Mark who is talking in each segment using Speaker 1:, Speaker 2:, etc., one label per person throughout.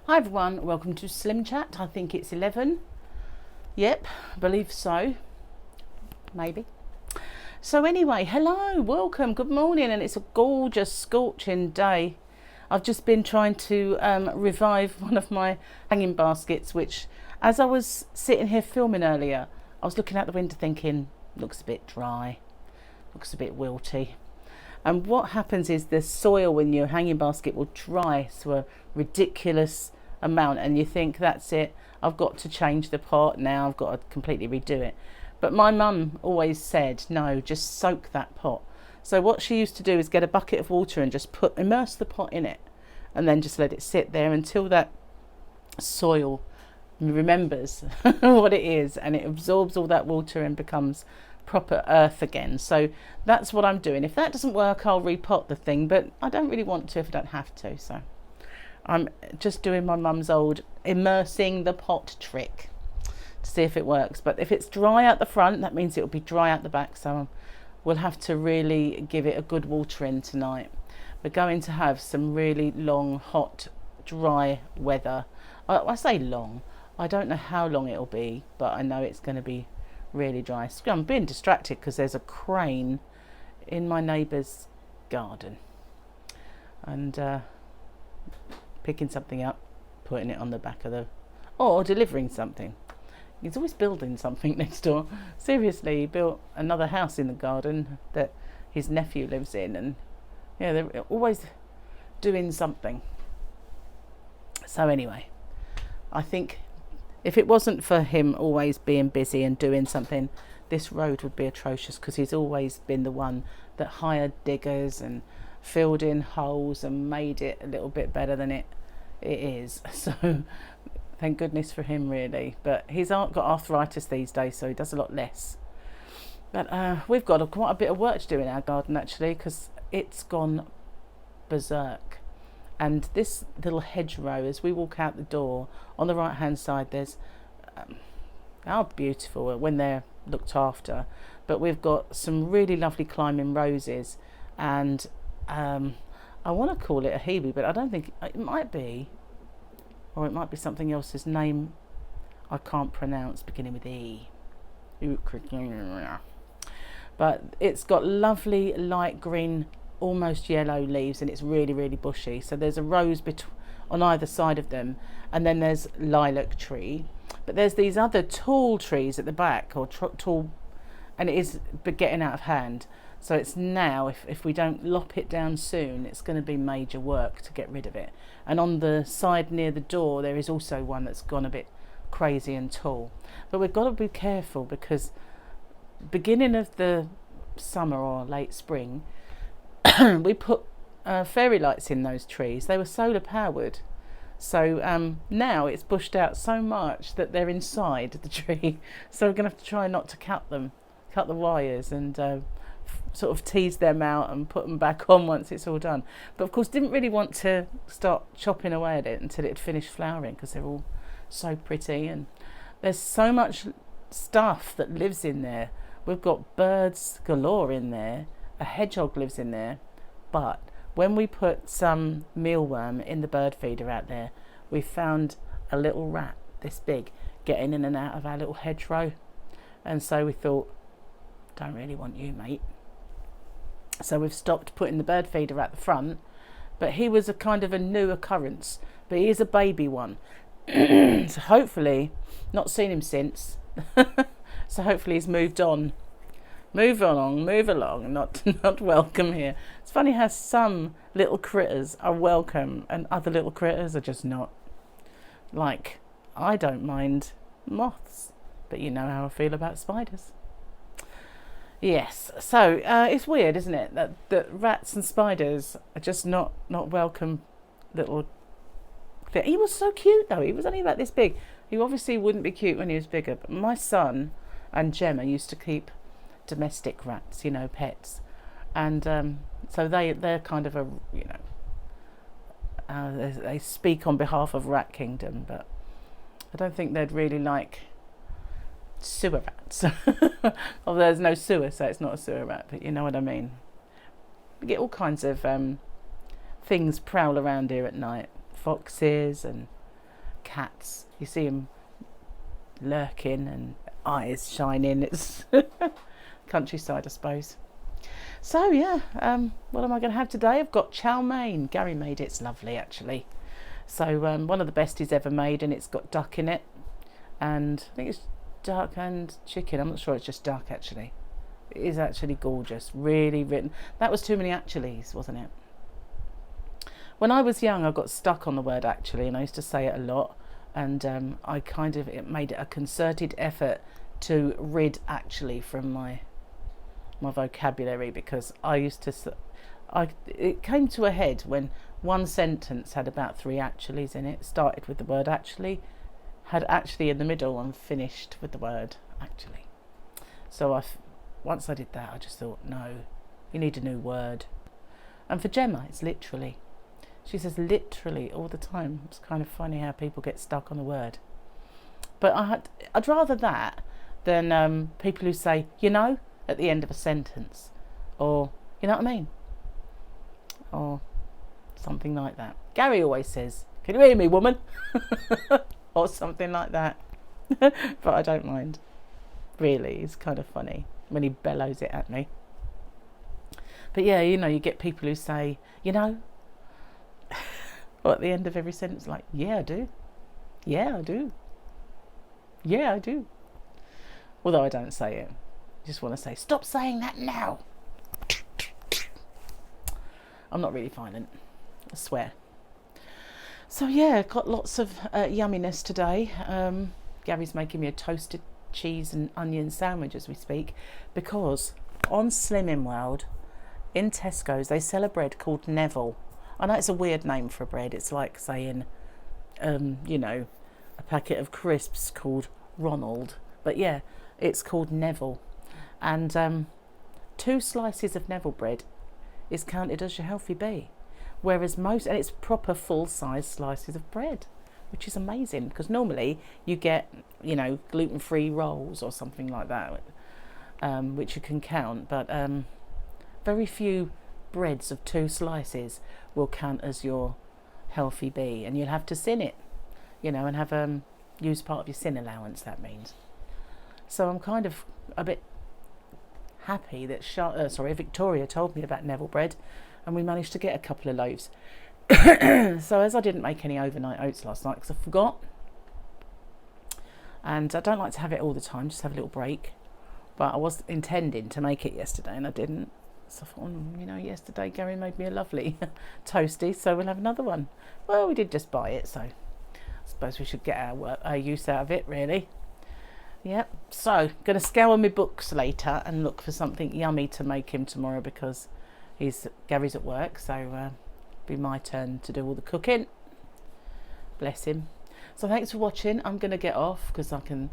Speaker 1: Hi everyone, welcome to SlimChat. I think it's 11. Yep, I believe so. Maybe. So anyway, hello, welcome, good morning, and it's a gorgeous scorching day. I've just been trying to revive one of my hanging baskets, which as I was sitting here filming earlier, I was looking out the window thinking, looks a bit dry, looks a bit wilty. And what happens is the soil in your hanging basket will dry to a ridiculous amount, and you think, that's it, I've got to change the pot now, I've got to completely redo it. But my mum always said, no, just soak that pot. So what she used to do is get a bucket of water and just immerse the pot in it, and then just let it sit there until that soil remembers what it is, and it absorbs all that water and becomes proper earth again. So that's what I'm doing. If that doesn't work, I'll repot the thing, but I don't really want to if I don't have to. So I'm just doing my mum's old immersing the pot trick to see if it works. But if it's dry at the front, that means it'll be dry at the back. So we'll have to really give it a good watering tonight. We're going to have some really long, hot, dry weather. I say long. I don't know how long it'll be, but I know it's going to be really dry. So I'm being distracted because there's a crane in my neighbour's garden, and picking something up, putting it on the back of the, or delivering something. He's always building something next door. Seriously, he built another house in the garden that his nephew lives in, and yeah, they're always doing something. So anyway, I think if it wasn't for him always being busy and doing something, this road would be atrocious, because he's always been the one that hired diggers and filled in holes and made it a little bit better than it is. So thank goodness for him, really. But he's got arthritis these days, so he does a lot less. But we've got quite a bit of work to do in our garden, actually, because it's gone berserk. And this little hedgerow, as we walk out the door, on the right hand side there's how beautiful when they're looked after, but we've got some really lovely climbing roses, and I want to call it a hebe, but I don't think it might be, or it might be something else. His name I can't pronounce, beginning with E. But it's got lovely light green, almost yellow leaves, and it's really, really bushy. So there's a rose on either side of them, and then there's lilac tree, but there's these other tall trees at the back, or tall, and it is getting out of hand. So it's now, if we don't lop it down soon, it's going to be major work to get rid of it. And on the side near the door there is also one that's gone a bit crazy and tall. But we've got to be careful, because beginning of the summer or late spring, we put fairy lights in those trees. They were solar powered, so now it's bushed out so much that they're inside the tree. So we're going to have to try not to cut the wires, and sort of tease them out and put them back on once it's all done. But of course didn't really want to start chopping away at it until it had finished flowering, because they're all so pretty, and there's so much stuff that lives in there. We've got birds galore in there, a hedgehog lives in there, but when we put some mealworm in the bird feeder out there, we found a little rat this big getting in and out of our little hedgerow, and so we thought, don't really want you, mate. So we've stopped putting the bird feeder at the front, but he was a kind of a new occurrence, but he is a baby one. So hopefully, not seen him since, so hopefully he's moved on. Move along, not welcome here. It's funny how some little critters are welcome and other little critters are just not. Like, I don't mind moths, but you know how I feel about spiders. Yes, so it's weird, isn't it, that rats and spiders are just not welcome little thing. He was so cute though. He was only about this big. He obviously wouldn't be cute when he was bigger, but my son and Gemma used to keep domestic rats, you know, pets, and so they're kind of a, you know, they speak on behalf of Rat Kingdom, but I don't think they'd really like sewer rats. Well, there's no sewer, so it's not a sewer rat, but you know what I mean. We get all kinds of things prowl around here at night, foxes and cats. You see them lurking and eyes shining. It's countryside, I suppose. So yeah, what am I going to have today? I've got chow mein. Gary made it. It's lovely, actually. So one of the best he's ever made, and it's got duck in it, and I think it's duck and chicken. I'm not sure, it's just duck, actually. It is actually gorgeous, really written. That was too many actuallys, wasn't it? When I was young, I got stuck on the word actually, and I used to say it a lot, and it made a concerted effort to rid actually from my vocabulary, because it came to a head when one sentence had about 3 actuallys in it, started with the word actually, had actually in the middle, and finished with the word actually. So once I did that, I just thought, no, you need a new word. And for Gemma, it's literally. She says literally all the time. It's kind of funny how people get stuck on a word. But I'd rather that than people who say, you know, at the end of a sentence, or you know what I mean, or something like that. Gary always says, can you hear me, woman? Or something like that. But I don't mind, really. It's kind of funny when he bellows it at me. But yeah, you know, you get people who say, you know, or at the end of every sentence, like, yeah I do, yeah I do, yeah I do. Although I don't say it, I just want to say, stop saying that now. I'm not really violent, I swear. So yeah, got lots of yumminess today. Gary's making me a toasted cheese and onion sandwich as we speak, because on Slimming World in Tesco's they sell a bread called Neville. I know it's a weird name for a bread. It's like saying, you know, a packet of crisps called Ronald. But yeah, it's called Neville. And 2 slices of Neville bread is counted as your healthy bee. Whereas and it's proper full-size slices of bread, which is amazing, because normally you get, you know, gluten-free rolls or something like that, which you can count. But very few breads of 2 slices will count as your healthy bee, and you'll have to sin it, you know, and have use part of your sin allowance, that means. So I'm kind of a bit happy that Victoria told me about Neville bread, and we managed to get a couple of loaves. So as I didn't make any overnight oats last night because I forgot, and I don't like to have it all the time, just have a little break, but I was intending to make it yesterday and I didn't. So I thought, you know, yesterday Gary made me a lovely toasty, so we'll have another one. Well, we did just buy it, so I suppose we should get our use out of it, really. Yep. So going to scour my books later and look for something yummy to make him tomorrow, because Gary's at work, so it'll be my turn to do all the cooking. Bless him. So thanks for watching. I'm going to get off because I can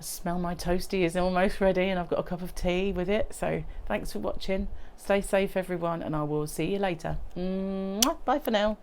Speaker 1: smell my toasty is almost ready, and I've got a cup of tea with it. So thanks for watching. Stay safe, everyone, and I will see you later. Bye for now.